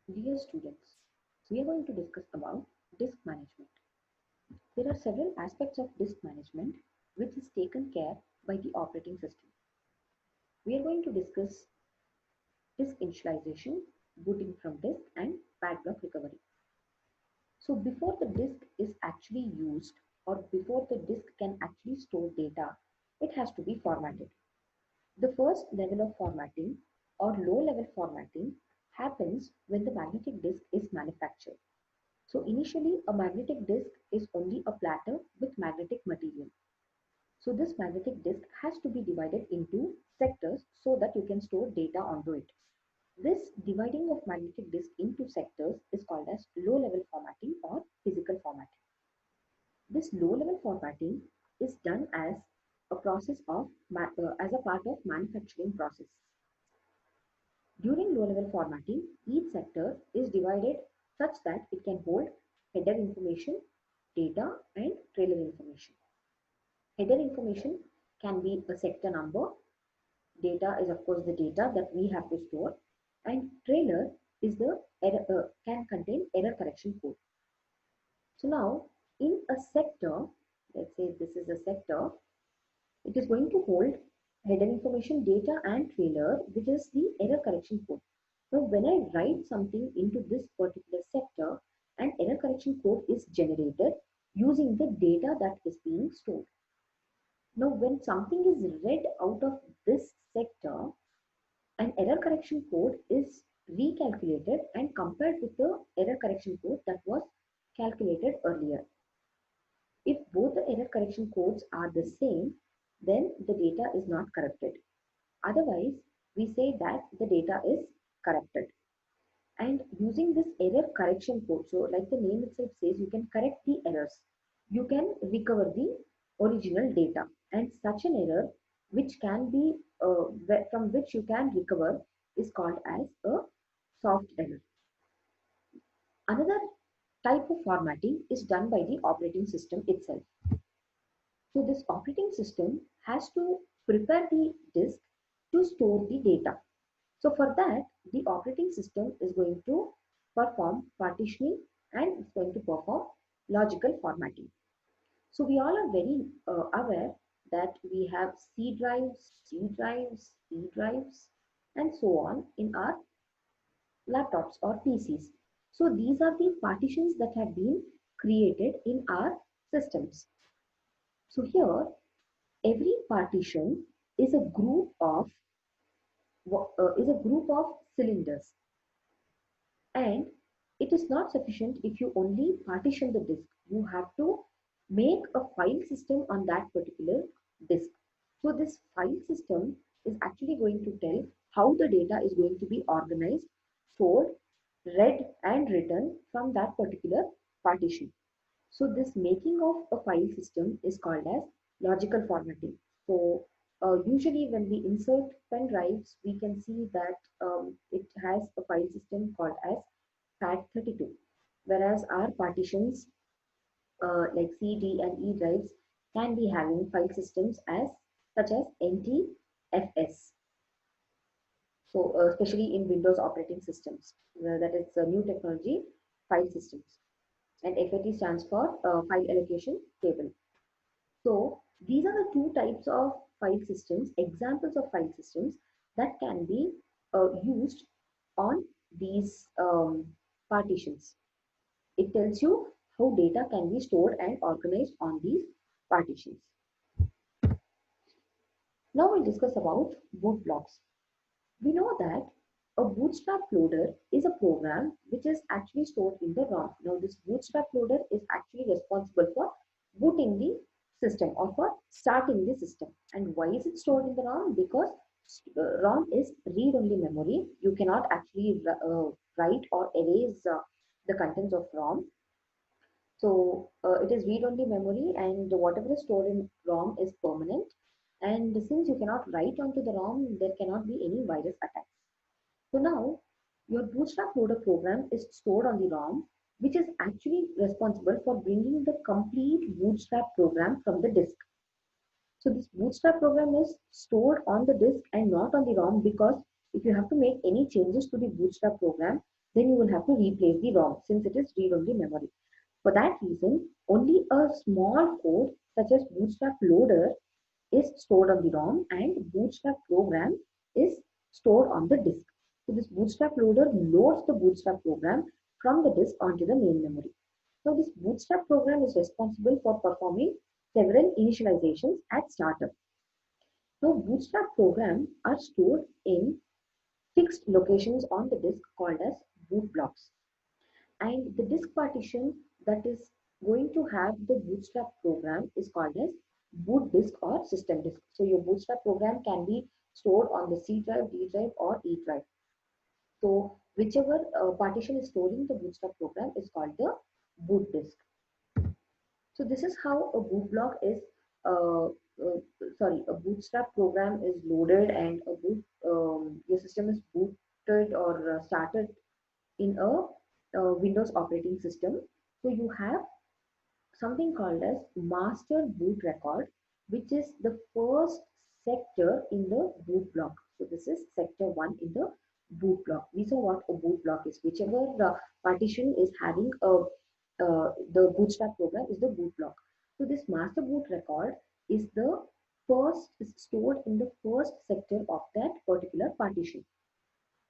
Dear students, we are going to discuss about disk management. There are several aspects of disk management which is taken care by the operating system. We are going to discuss disk initialization, booting from disk, and backup recovery. So before the disk is actually used or before the disk can actually store data, it has to be formatted. The first level of formatting or low level formatting happens when the magnetic disk is manufactured. So initially a magnetic disk is only a platter with magnetic material. So this magnetic disk has to be divided into sectors so that you can store data onto it. This dividing of magnetic disk into sectors is called as low level formatting or physical formatting. This low level formatting is done as a process of as a part of manufacturing process. During low level formatting, each sector is divided such that it can hold header information, data, and trailer information. Header information can be a sector number, data is of course the data that we have to store, and trailer is the can contain error correction code. So now in a sector, let's say this is a sector, it is going to hold header information, data, and trailer, which is the error correction code. Now, when I write something into this particular sector, an error correction code is generated using the data that is being stored. Now, when something is read out of this sector, an error correction code is recalculated and compared with the error correction code that was calculated earlier. If both the error correction codes are the same, then the data is not corrupted. Otherwise, we say that the data is corrupted. And using this error correction code, so like the name itself says, you can correct the errors. You can recover the original data. And such an error which can be from which you can recover is called as a soft error. Another type of formatting is done by the operating system itself. So this operating system has to prepare the disk to store the data. So for that, the operating system is going to perform partitioning and it's going to perform logical formatting. So we all are very aware that we have C drives, C drives, C drives, and so on in our laptops or PCs. So these are the partitions that have been created in our systems. So here, every partition is a group of cylinders, and it is not sufficient if you only partition the disk. You have to make a file system on that particular disk. So this file system is actually going to tell how the data is going to be organized, stored, read, and written from that particular partition. So this making of a file system is called as logical formatting. So usually when we insert pen drives, we can see that it has a file system called as FAT32, whereas our partitions like C, D, and E drives can be having file systems as such as NTFS. So especially in Windows operating systems, that is a new technology file systems, and FAT stands for file allocation table. So these are the two types of file systems, examples of file systems that can be used on these partitions. It tells you how data can be stored and organized on these partitions. Now we'll discuss about boot blocks. We know that a bootstrap loader is a program which is actually stored in the ROM. Now this bootstrap loader is actually responsible for booting the system or for starting the system. And why is it stored in the ROM? Because ROM is read-only memory. You cannot actually write or erase the contents of ROM. So it is read-only memory, and whatever is stored in ROM is permanent. And since you cannot write onto the ROM, there cannot be any virus attacks. So now your Bootstrap loader program is stored on the ROM, which is actually responsible for bringing the complete Bootstrap program from the disk. So this Bootstrap program is stored on the disk and not on the ROM, because if you have to make any changes to the Bootstrap program, then you will have to replace the ROM since it is read-only memory. For that reason, only a small code such as Bootstrap loader is stored on the ROM and Bootstrap program is stored on the disk. So this Bootstrap loader loads the Bootstrap program from the disk onto the main memory. Now this Bootstrap program is responsible for performing several initializations at startup. Now Bootstrap programs are stored in fixed locations on the disk called as boot blocks. And the disk partition that is going to have the Bootstrap program is called as boot disk or system disk. So your Bootstrap program can be stored on the C drive, D drive or E drive. So whichever partition is storing the Bootstrap program is called the boot disk. So this is how a boot block is, a Bootstrap program is loaded and your system is booted or started in a Windows operating system. So you have something called as master boot record, which is the first sector in the boot block. So this is sector 1 in the boot block. We saw what a boot block is. Whichever the partition is having the Bootstrap program is the boot block. So this master boot record is stored in the first sector of that particular partition.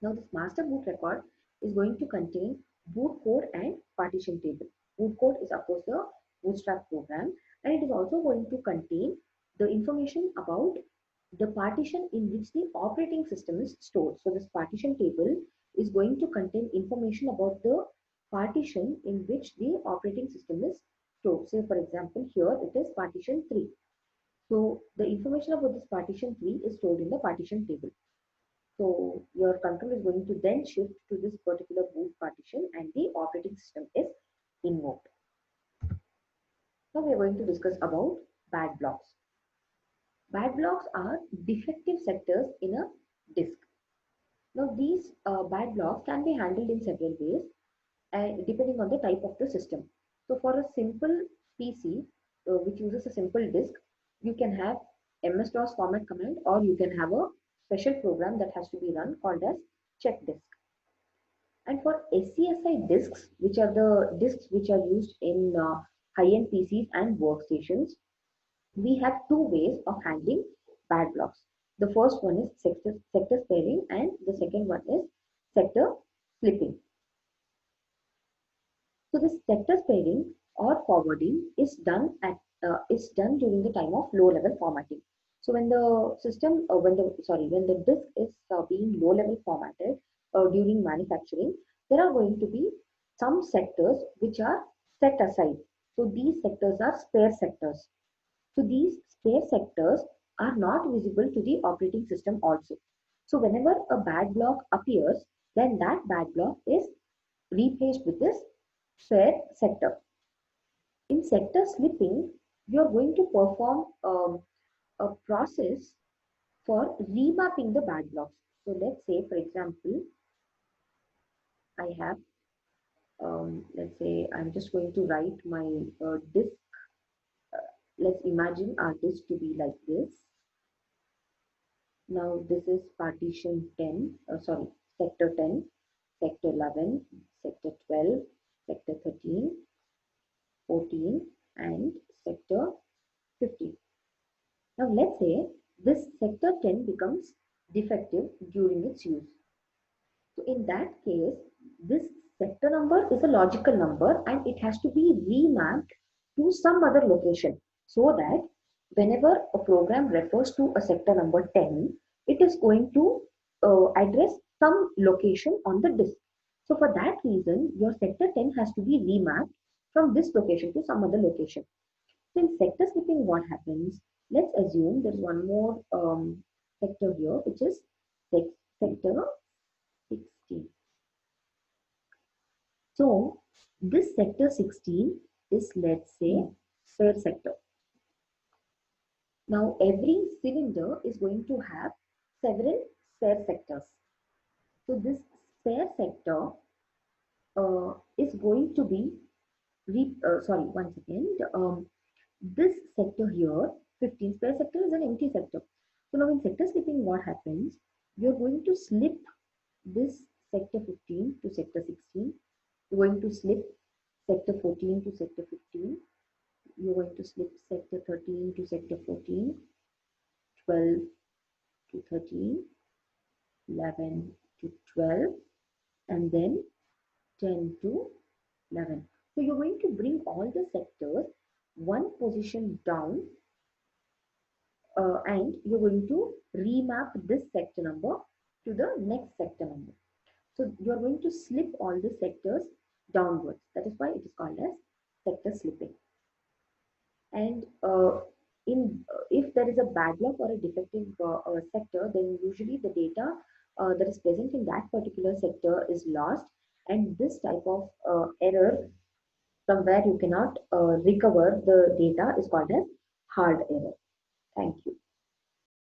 Now this master boot record is going to contain boot code and partition table. Boot code is of course the Bootstrap program, and it is also going to contain the information about the partition in which the operating system is stored. So this partition table is going to contain information about the partition in which the operating system is stored. Say for example, here it is partition 3. So the information about this partition 3 is stored in the partition table. So your control is going to then shift to this particular boot partition and the operating system is invoked. Now we are going to discuss about bad blocks. Bad blocks are defective sectors in a disk. Now these bad blocks can be handled in several ways depending on the type of the system. So for a simple PC which uses a simple disk, you can have ms-dos format command, or you can have a special program that has to be run called as check disk. And for SCSI disks, which are the disks which are used in high-end PCs and workstations, we have two ways of handling bad blocks. The first one is sector sparing and the second one is sector slipping. So this sector sparing or forwarding is done during the time of low level formatting. So when the system, when the disk is being low level formatted during manufacturing, there are going to be some sectors which are set aside. So these sectors are spare sectors. So these spare sectors are not visible to the operating system also. So whenever a bad block appears, then that bad block is replaced with this spare sector. In sector slipping, you are going to perform a process for remapping the bad blocks. So let's say, for example, I have, let's say I'm just going to write my disk. Let's imagine our disk to be like this. Now this is partition 10, sector 10, sector 11, sector 12, sector 13, 14, and sector 15. Now let's say this sector 10 becomes defective during its use. So in that case, this sector number is a logical number and it has to be remapped to some other location, so that whenever a program refers to a sector number 10, it is going to address some location on the disk. So for that reason, your sector 10 has to be remapped from this location to some other location. So in sector slipping, what happens? Let's assume there's one more sector here, which is sector 16. So this sector 16 is, let's say, spare sector. Now every cylinder is going to have several spare sectors. So this spare sector is going to be, one second, this sector here, 15, spare sector is an empty sector. So now in sector slipping, what happens? You're going to slip this sector 15 to sector 16. You're going to slip sector 14 to sector 15. You're going to slip sector 13 to sector 14, 12 to 13, 11 to 12, and then 10 to 11. So you're going to bring all the sectors one position down, and you're going to remap this sector number to the next sector number. So you're going to slip all the sectors downwards. That is why it is called as sector slipping. And if there is a bad luck or a defective sector, then usually the data that is present in that particular sector is lost, and this type of error from where you cannot recover the data is called as hard error. Thank you.